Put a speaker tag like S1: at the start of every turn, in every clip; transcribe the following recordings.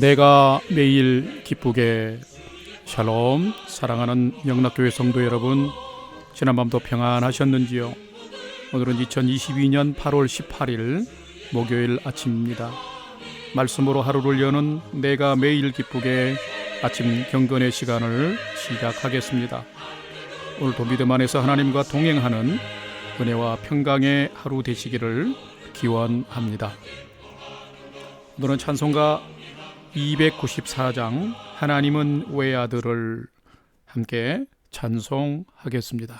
S1: 내가 매일 기쁘게. 샬롬. 사랑하는 영락교회 성도 여러분, 지난밤도 평안하셨는지요? 오늘은 2022년 8월 18일 목요일 아침입니다. 말씀으로 하루를 여는 내가 매일 기쁘게 아침 경건의 시간을 시작하겠습니다. 오늘도 믿음 안에서 하나님과 동행하는 은혜와 평강의 하루 되시기를 기원합니다. 오늘은 찬송가 294장 하나님은 외아들을 함께 찬송하겠습니다.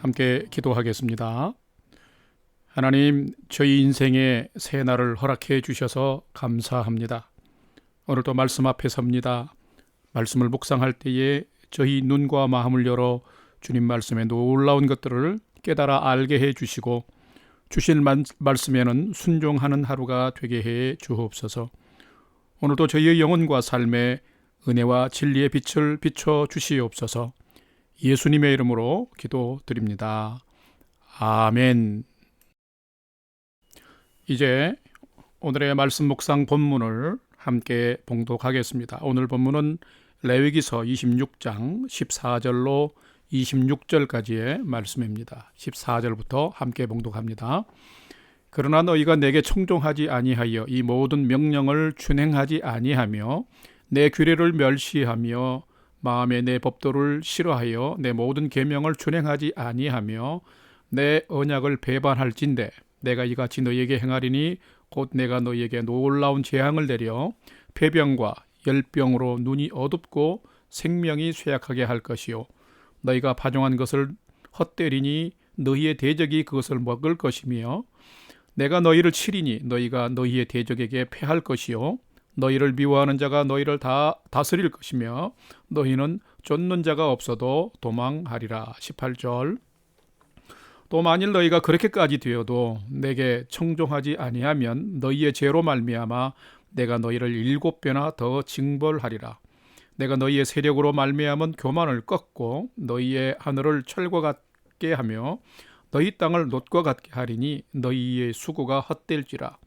S1: 함께 기도하겠습니다. 하나님, 저희 인생에 새 날을 허락해 주셔서 감사합니다. 오늘도 말씀 앞에 섭니다. 말씀을 묵상할 때에 저희 눈과 마음을 열어 주님 말씀에 놀라운 것들을 깨달아 알게 해 주시고 주실 말씀에는 순종하는 하루가 되게 해 주옵소서. 오늘도 저희의 영혼과 삶에 은혜와 진리의 빛을 비춰 주시옵소서. 예수님의 이름으로 기도드립니다. 아멘. 이제 오늘의 말씀 묵상 본문을 함께 봉독하겠습니다. 오늘 본문은 레위기서 26장 14절로 26절까지의 말씀입니다. 14절부터 함께 봉독합니다. 그러나 너희가 내게 청종하지 아니하여 이 모든 명령을 준행하지 아니하며 내 규례를 멸시하며 마음에 내 법도를 싫어하여 내 모든 계명을 준행하지 아니하며 내 언약을 배반할진대 내가 이같이 너희에게 행하리니 곧 내가 너희에게 놀라운 재앙을 내려 폐병과 열병으로 눈이 어둡고 생명이 쇠약하게 할 것이요 너희가 파종한 것을 헛되리니 너희의 대적이 그것을 먹을 것이며 내가 너희를 치리니 너희가 너희의 대적에게 패할 것이요 너희를 미워하는 자가 너희를 다 다스릴 것이며 너희는 쫓는 자가 없어도 도망하리라. 18절. 또 만일 너희가 그렇게까지 되어도 내게 청종하지 아니하면 너희의 죄로 말미암아 내가 너희를 7배나 더 징벌하리라. 내가 너희의 세력으로 말미암은 교만을 꺾고 너희의 하늘을 철과 같게 하며 너희 땅을 놋과 같게 하리니 너희의 수고가 헛될지라.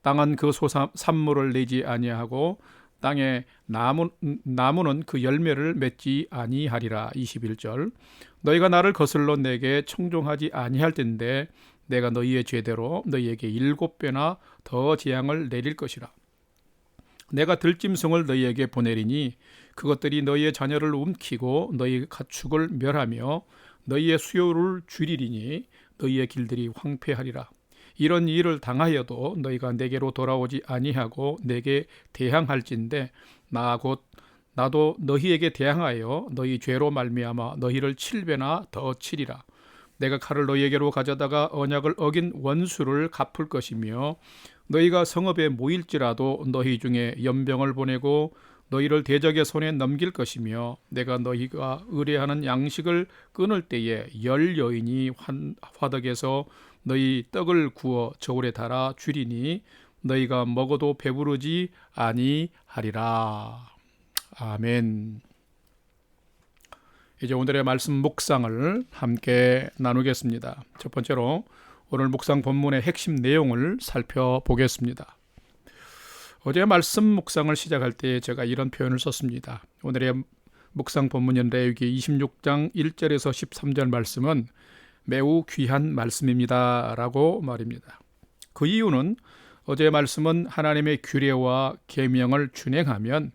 S1: 땅은 그 산물을 내지 아니하고 땅에 나무는 그 열매를 맺지 아니하리라. 21절. 너희가 나를 거슬러 내게 청종하지 아니할 텐데 내가 너희의 죄대로 너희에게 7배나 더 재앙을 내릴 것이라. 내가 들짐승을 너희에게 보내리니 그것들이 너희의 자녀를 움키고 너희 가축을 멸하며 너희의 수요를 줄이리니 너희의 길들이 황폐하리라. 이런 일을 당하여도 너희가 내게로 돌아오지 아니하고 내게 대항할진대 나도 너희에게 대항하여 너희 죄로 말미암아 너희를 7배나 더 치리라. 내가 칼을 너희에게로 가져다가 언약을 어긴 원수를 갚을 것이며 너희가 성읍에 모일지라도 너희 중에 연병을 보내고 너희를 대적의 손에 넘길 것이며 내가 너희가 의뢰하는 양식을 끊을 때에 10여인이 화덕에서 너희 떡을 구워 저울에 달아 주리니 너희가 먹어도 배부르지 아니하리라. 아멘. 이제 오늘의 말씀 묵상을 함께 나누겠습니다. 첫 번째로 오늘 묵상 본문의 핵심 내용을 살펴보겠습니다. 어제 말씀 묵상을 시작할 때 제가 이런 표현을 썼습니다. 오늘의 묵상 본문인 레위기 26장 1절에서 13절 말씀은 매우 귀한 말씀입니다 라고 말입니다. 그 이유는 어제 말씀은 하나님의 규례와 계명을 준행하면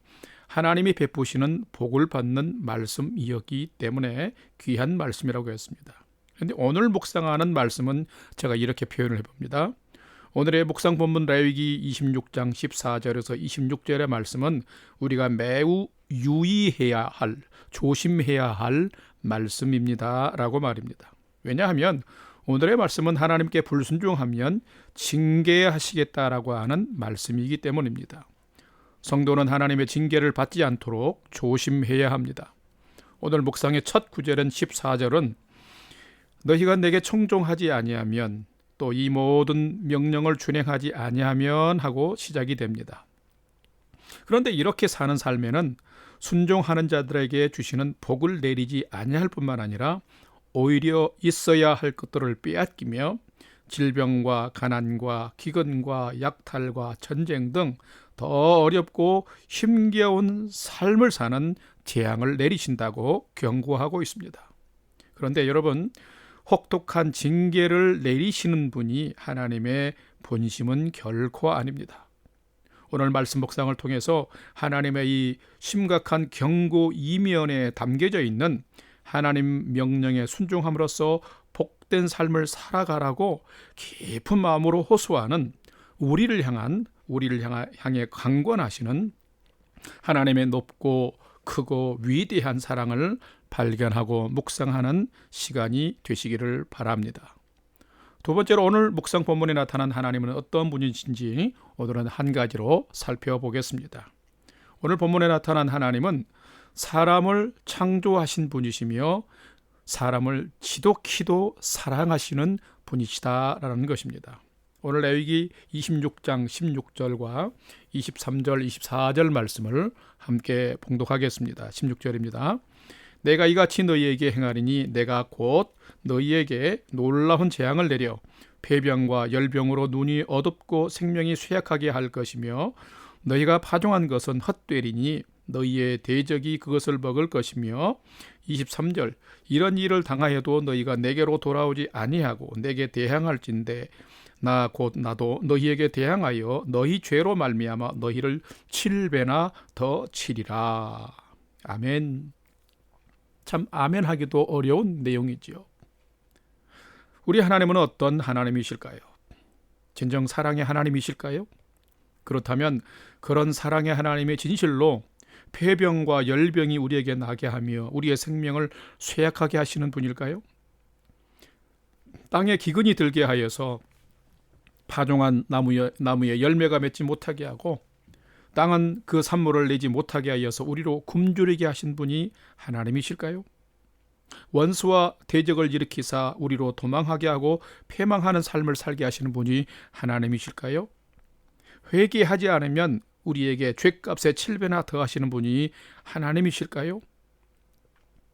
S1: 하나님이 베푸시는 복을 받는 말씀이었기 때문에 귀한 말씀이라고 했습니다. 그런데 오늘 묵상하는 말씀은 제가 이렇게 표현을 해봅니다. 오늘의 묵상 본문 레위기 26장 14절에서 26절의 말씀은 우리가 매우 유의해야 할, 조심해야 할 말씀입니다 라고 말입니다. 왜냐하면 오늘의 말씀은 하나님께 불순종하면 징계하시겠다라고 하는 말씀이기 때문입니다. 성도는 하나님의 징계를 받지 않도록 조심해야 합니다. 오늘 묵상의 첫 구절인 14절은 너희가 내게 청종하지 아니하면 또 이 모든 명령을 준행하지 아니하면 하고 시작이 됩니다. 그런데 이렇게 사는 삶에는 순종하는 자들에게 주시는 복을 내리지 아니할 뿐만 아니라 오히려 있어야 할 것들을 빼앗기며 질병과 가난과 기근과 약탈과 전쟁 등 더 어렵고 힘겨운 삶을 사는 재앙을 내리신다고 경고하고 있습니다. 그런데 여러분, 혹독한 징계를 내리시는 분이 하나님의 본심은 결코 아닙니다. 오늘 말씀 묵상을 통해서 하나님의 이 심각한 경고 이면에 담겨져 있는 하나님 명령에 순종함으로써 복된 삶을 살아가라고 깊은 마음으로 호소하는 우리를 향해 강권하시는 하나님의 높고 크고 위대한 사랑을 발견하고 묵상하는 시간이 되시기를 바랍니다. 두 번째로 오늘 묵상 본문에 나타난 하나님은 어떤 분이신지 오늘은 한 가지로 살펴보겠습니다. 오늘 본문에 나타난 하나님은 사람을 창조하신 분이시며 사람을 지독히도 사랑하시는 분이시다라는 것입니다. 오늘 레위기 26장 16절과 23절, 24절 말씀을 함께 봉독하겠습니다. 16절입니다. 내가 이같이 너희에게 행하리니 내가 곧 너희에게 놀라운 재앙을 내려 폐병과 열병으로 눈이 어둡고 생명이 쇠약하게 할 것이며 너희가 파종한 것은 헛되리니 너희의 대적이 그것을 먹을 것이며 23절 이런 일을 당하여도 너희가 내게로 돌아오지 아니하고 내게 대항할진대 나 곧 나도 너희에게 대항하여 너희 죄로 말미암아 너희를 7배나 더 치리라. 아멘. 참 아멘 하기도 어려운 내용이지요. 우리 하나님은 어떤 하나님이실까요? 진정 사랑의 하나님이실까요? 그렇다면 그런 사랑의 하나님의 진실로 폐병과 열병이 우리에게 나게 하며 우리의 생명을 쇠약하게 하시는 분일까요? 땅에 기근이 들게 하여서 파종한 나무에 열매가 맺지 못하게 하고 땅은 그 산물을 내지 못하게 하여서 우리로 굶주리게 하신 분이 하나님이실까요? 원수와 대적을 일으키사 우리로 도망하게 하고 패망하는 삶을 살게 하시는 분이 하나님이실까요? 회개하지 않으면 우리에게 죗값의 7배나 더하시는 분이 하나님이실까요?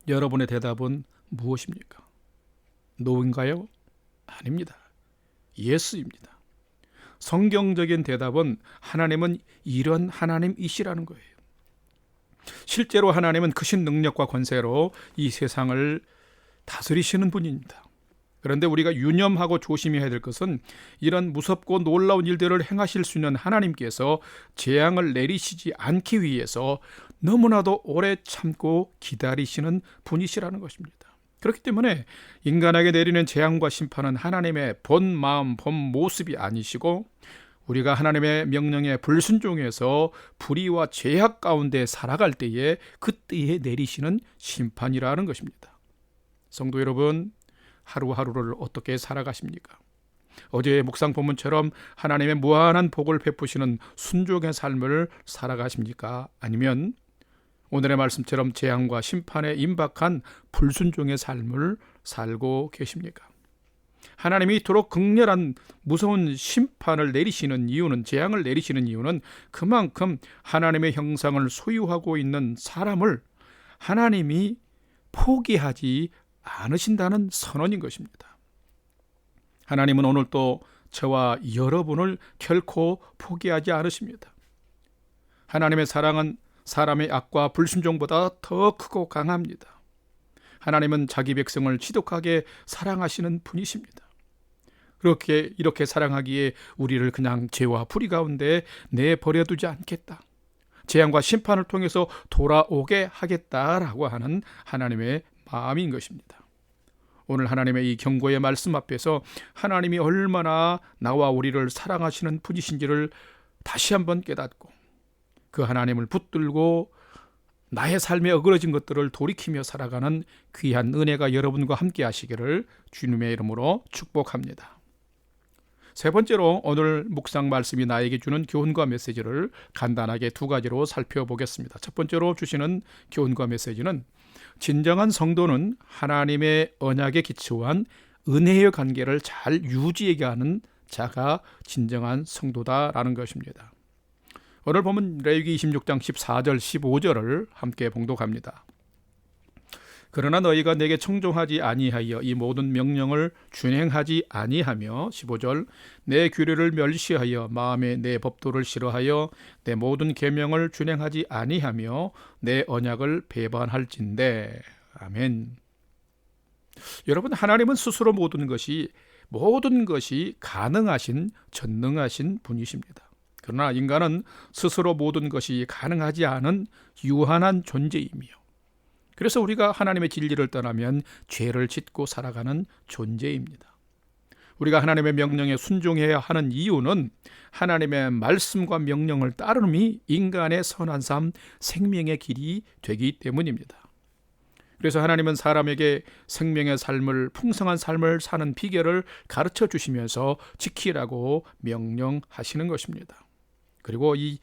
S1: 여러분의 대답은 무엇입니까? 노인가요? 아닙니다. 예수입니다. 성경적인 대답은 하나님은 이런 하나님이시라는 거예요. 실제로 하나님은 크신 능력과 권세로 이 세상을 다스리시는 분입니다. 그런데 우리가 유념하고 조심해야 될 것은 이런 무섭고 놀라운 일들을 행하실 수 있는 하나님께서 재앙을 내리시지 않기 위해서 너무나도 오래 참고 기다리시는 분이시라는 것입니다. 그렇기 때문에 인간에게 내리는 재앙과 심판은 하나님의 본 마음, 본 모습이 아니시고 우리가 하나님의 명령에 불순종해서 불의와 죄악 가운데 살아갈 때에 그때에 내리시는 심판이라는 것입니다. 성도 여러분, 하루하루를 어떻게 살아가십니까? 어제의 묵상 본문처럼 하나님의 무한한 복을 베푸시는 순종의 삶을 살아가십니까? 아니면 오늘의 말씀처럼 재앙과 심판에 임박한 불순종의 삶을 살고 계십니까? 하나님이 이토록 극렬한 무서운 심판을 내리시는 이유는, 재앙을 내리시는 이유는 그만큼 하나님의 형상을 소유하고 있는 사람을 하나님이 포기하지 않으신다는 선언인 것입니다. 하나님은 오늘 또 저와 여러분을 결코 포기하지 않으십니다. 하나님의 사랑은 사람의 악과 불순종보다 더 크고 강합니다. 하나님은 자기 백성을 지독하게 사랑하시는 분이십니다. 이렇게 사랑하기에 우리를 그냥 죄와 불의 가운데 내버려두지 않겠다. 재앙과 심판을 통해서 돌아오게 하겠다라고 하는 하나님의 마음인 것입니다. 오늘 하나님의 이 경고의 말씀 앞에서 하나님이 얼마나 나와 우리를 사랑하시는 분이신지를 다시 한번 깨닫고 그 하나님을 붙들고 나의 삶에 어그러진 것들을 돌이키며 살아가는 귀한 은혜가 여러분과 함께 하시기를 주님의 이름으로 축복합니다. 세 번째로 오늘 묵상 말씀이 나에게 주는 교훈과 메시지를 간단하게 두 가지로 살펴보겠습니다. 첫 번째로 주시는 교훈과 메시지는 진정한 성도는 하나님의 언약에 기초한 은혜의 관계를 잘 유지하게 하는 자가 진정한 성도다라는 것입니다. 오늘 보면 레위기 26장 14절 15절을 함께 봉독합니다. 그러나 너희가 내게 청종하지 아니하여 이 모든 명령을 준행하지 아니하며 15절 내 규례를 멸시하여 마음에 내 법도를 싫어하여 내 모든 계명을 준행하지 아니하며 내 언약을 배반할진대. 아멘. 여러분, 하나님은 스스로 모든 것이 가능하신 전능하신 분이십니다. 그러나 인간은 스스로 모든 것이 가능하지 않은 유한한 존재이며 그래서 우리가 하나님의 진리를 떠나면 죄를 짓고 살아가는 존재입니다. 우리가 하나님의 명령에 순종해야 하는 이유는 하나님의 말씀과 명령을 따름이 인간의 선한 삶, 생명의 길이 되기 때문입니다. 그래서 하나님은 사람에게 생명의 삶을, 풍성한 삶을 사는 비결을 가르쳐 주시면서 지키라고 명령하시는 것입니다. 그리고 이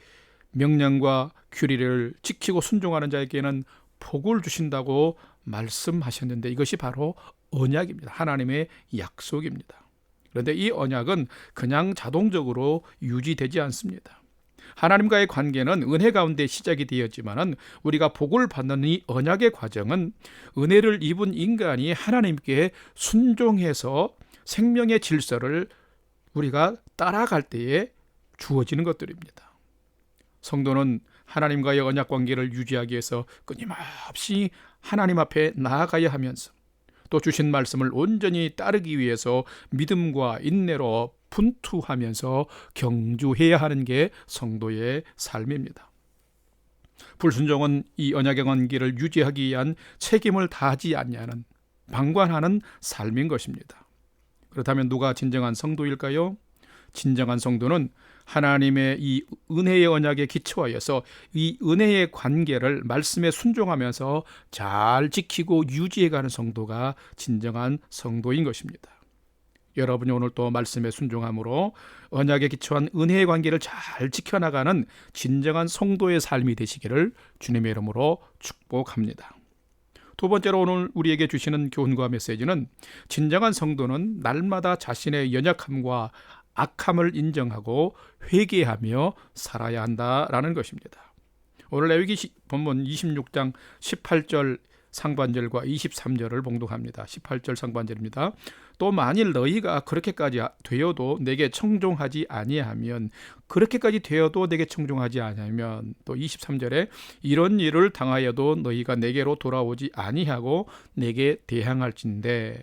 S1: 명령과 규례를 지키고 순종하는 자에게는 복을 주신다고 말씀하셨는데 이것이 바로 언약입니다. 하나님의 약속입니다. 그런데 이 언약은 그냥 자동적으로 유지되지 않습니다. 하나님과의 관계는 은혜 가운데 시작이 되었지만 우리가 복을 받는 이 언약의 과정은 은혜를 입은 인간이 하나님께 순종해서 생명의 질서를 우리가 따라갈 때에 주어지는 것들입니다. 성도는 하나님과의 언약 관계를 유지하기 위해서 끊임없이 하나님 앞에 나아가야 하면서 또 주신 말씀을 온전히 따르기 위해서 믿음과 인내로 분투하면서 경주해야 하는 게 성도의 삶입니다. 불순종은 이 언약의 관계를 유지하기 위한 책임을 다하지 않냐는 방관하는 삶인 것입니다. 그렇다면 누가 진정한 성도일까요? 진정한 성도는 하나님의 이 은혜의 언약에 기초하여서 이 은혜의 관계를 말씀에 순종하면서 잘 지키고 유지해가는 성도가 진정한 성도인 것입니다. 여러분이 오늘 또 말씀에 순종함으로 언약에 기초한 은혜의 관계를 잘 지켜나가는 진정한 성도의 삶이 되시기를 주님의 이름으로 축복합니다. 두 번째로 오늘 우리에게 주시는 교훈과 메시지는 진정한 성도는 날마다 자신의 연약함과 악함을 인정하고 회개하며 살아야 한다라는 것입니다. 오늘 레위기 본문 26장 18절 상반절과 23절을 봉독합니다. 18절 상반절입니다. 또 만일 너희가 그렇게까지 되어도 내게 청종하지 아니하면 그렇게까지 되어도 내게 청종하지 아니하면 또 23절에 이런 일을 당하여도 너희가 내게로 돌아오지 아니하고 내게 대항할진대.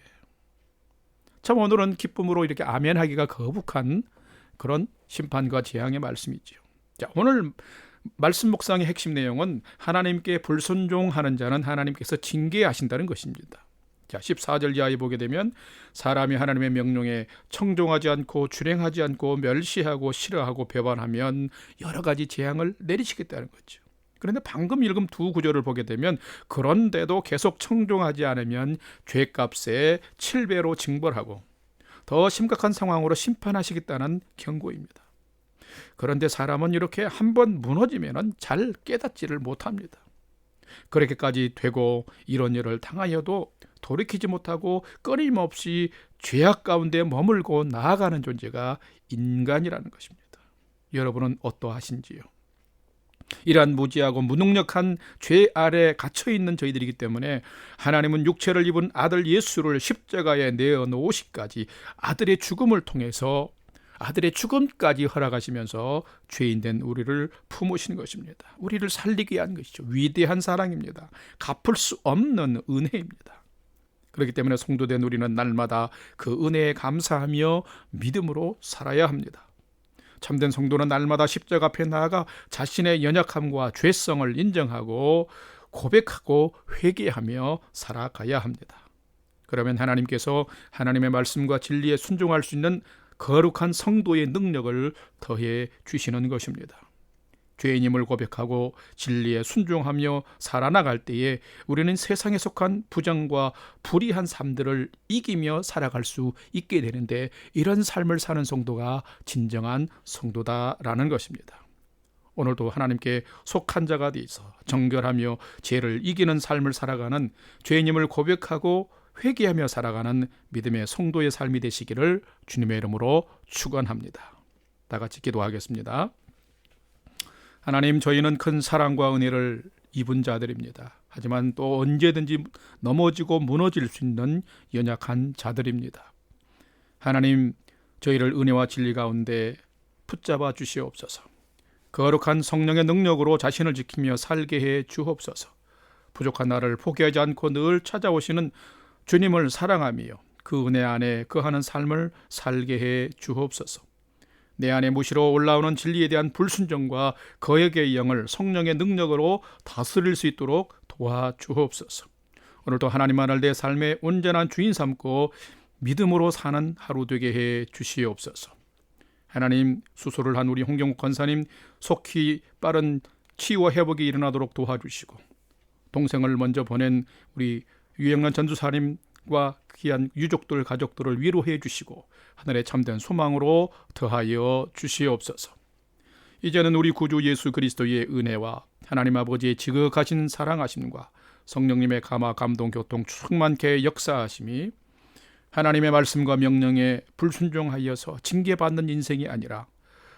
S1: 참 오늘은 기쁨으로 이렇게 아멘하기가 거북한 그런 심판과 재앙의 말씀이죠. 자, 오늘 말씀 묵상의 핵심 내용은 하나님께 불순종하는 자는 하나님께서 징계하신다는 것입니다. 자, 14절 이하에 보게 되면 사람이 하나님의 명령에 청종하지 않고 준행하지 않고 멸시하고 싫어하고 배반하면 여러 가지 재앙을 내리시겠다는 거죠. 그런데 방금 읽은 두 구절을 보게 되면 그런데도 계속 청종하지 않으면 죄값에 7배로 징벌하고 더 심각한 상황으로 심판하시겠다는 경고입니다. 그런데 사람은 이렇게 한번 무너지면 잘 깨닫지를 못합니다. 그렇게까지 되고 이런 일을 당하여도 돌이키지 못하고 끊임없이 죄악 가운데 머물고 나아가는 존재가 인간이라는 것입니다. 여러분은 어떠하신지요? 이러한 무지하고 무능력한 죄 아래 갇혀있는 저희들이기 때문에 하나님은 육체를 입은 아들 예수를 십자가에 내어놓으시기까지 아들의 죽음을 통해서 아들의 죽음까지 허락하시면서 죄인된 우리를 품으신 것입니다. 우리를 살리게 한 것이죠. 위대한 사랑입니다. 갚을 수 없는 은혜입니다. 그렇기 때문에 성도된 우리는 날마다 그 은혜에 감사하며 믿음으로 살아야 합니다. 참된 성도는 날마다 십자가 앞에 나아가 자신의 연약함과 죄성을 인정하고 고백하고 회개하며 살아가야 합니다. 그러면 하나님께서 하나님의 말씀과 진리에 순종할 수 있는 거룩한 성도의 능력을 더해 주시는 것입니다. 죄인임을 고백하고 진리에 순종하며 살아나갈 때에 우리는 세상에 속한 부정과 불의한 삶들을 이기며 살아갈 수 있게 되는데 이런 삶을 사는 성도가 진정한 성도다라는 것입니다. 오늘도 하나님께 속한 자가 되어서 정결하며 죄를 이기는 삶을 살아가는 죄인임을 고백하고 회개하며 살아가는 믿음의 성도의 삶이 되시기를 주님의 이름으로 축원합니다. 다 같이 기도하겠습니다. 하나님, 저희는 큰 사랑과 은혜를 입은 자들입니다. 하지만 또 언제든지 넘어지고 무너질 수 있는 연약한 자들입니다. 하나님, 저희를 은혜와 진리 가운데 붙잡아 주시옵소서. 거룩한 성령의 능력으로 자신을 지키며 살게 해 주옵소서. 부족한 나를 포기하지 않고 늘 찾아오시는 주님을 사랑하며 그 은혜 안에 거하는 삶을 살게 해 주옵소서. 내 안에 무시로 올라오는 진리에 대한 불순종과 거역의 영을 성령의 능력으로 다스릴 수 있도록 도와주옵소서. 오늘도 하나님만을 내 삶의 온전한 주인 삼고 믿음으로 사는 하루 되게 해 주시옵소서. 하나님, 수술을 한 우리 홍경욱 권사님 속히 빠른 치유와 회복이 일어나도록 도와주시고 동생을 먼저 보낸 우리 유영란 전도사님과 귀한 유족들, 가족들을 위로해 주시고 하늘의 참된 소망으로 더하여 주시옵소서. 이제는 우리 구주 예수 그리스도의 은혜와 하나님 아버지의 지극하신 사랑하심과 성령님의 감화, 감동, 교통 충만케 역사하심이 하나님의 말씀과 명령에 불순종하여서 징계받는 인생이 아니라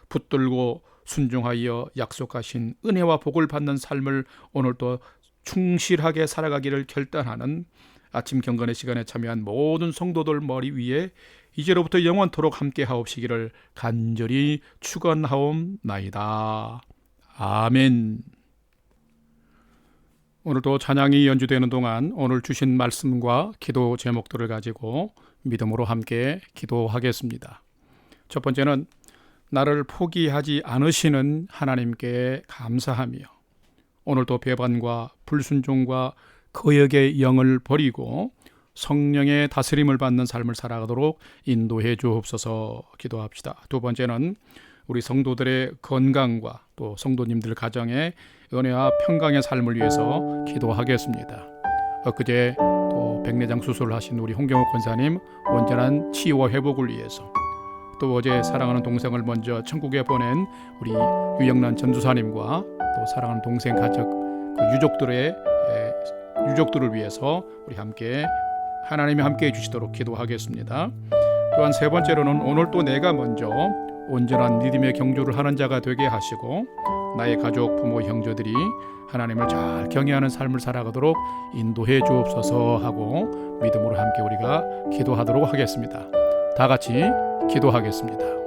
S1: 붙들고 순종하여 약속하신 은혜와 복을 받는 삶을 오늘도 충실하게 살아가기를 결단하는 아침 경건의 시간에 참여한 모든 성도들 머리 위에 이제로부터 영원토록 함께 하옵시기를 간절히 축원하옵나이다. 아멘. 오늘도 찬양이 연주되는 동안 오늘 주신 말씀과 기도 제목들을 가지고 믿음으로 함께 기도하겠습니다. 첫 번째는 나를 포기하지 않으시는 하나님께 감사하며 오늘도 배반과 불순종과 거역의 영을 버리고 성령의 다스림을 받는 삶을 살아가도록 인도해 주옵소서 기도합시다. 두 번째는 우리 성도들의 건강과 또 성도님들 가정의 은혜와 평강의 삶을 위해서 기도하겠습니다. 엊그제 또 백내장 수술을 하신 우리 홍경욱 권사님 온전한 치유와 회복을 위해서, 또 어제 사랑하는 동생을 먼저 천국에 보낸 우리 유영란 전도사님과 또 사랑하는 동생 가족 유족들을 위해서 우리 함께 하나님이 함께 해주시도록 기도하겠습니다. 또한 세 번째로는 오늘 또 내가 먼저 온전한 믿음의 경주를 하는 자가 되게 하시고 나의 가족, 부모, 형제들이 하나님을 잘 경외하는 삶을 살아가도록 인도해 주옵소서 하고 믿음으로 함께 우리가 기도하도록 하겠습니다. 다 같이 기도하겠습니다.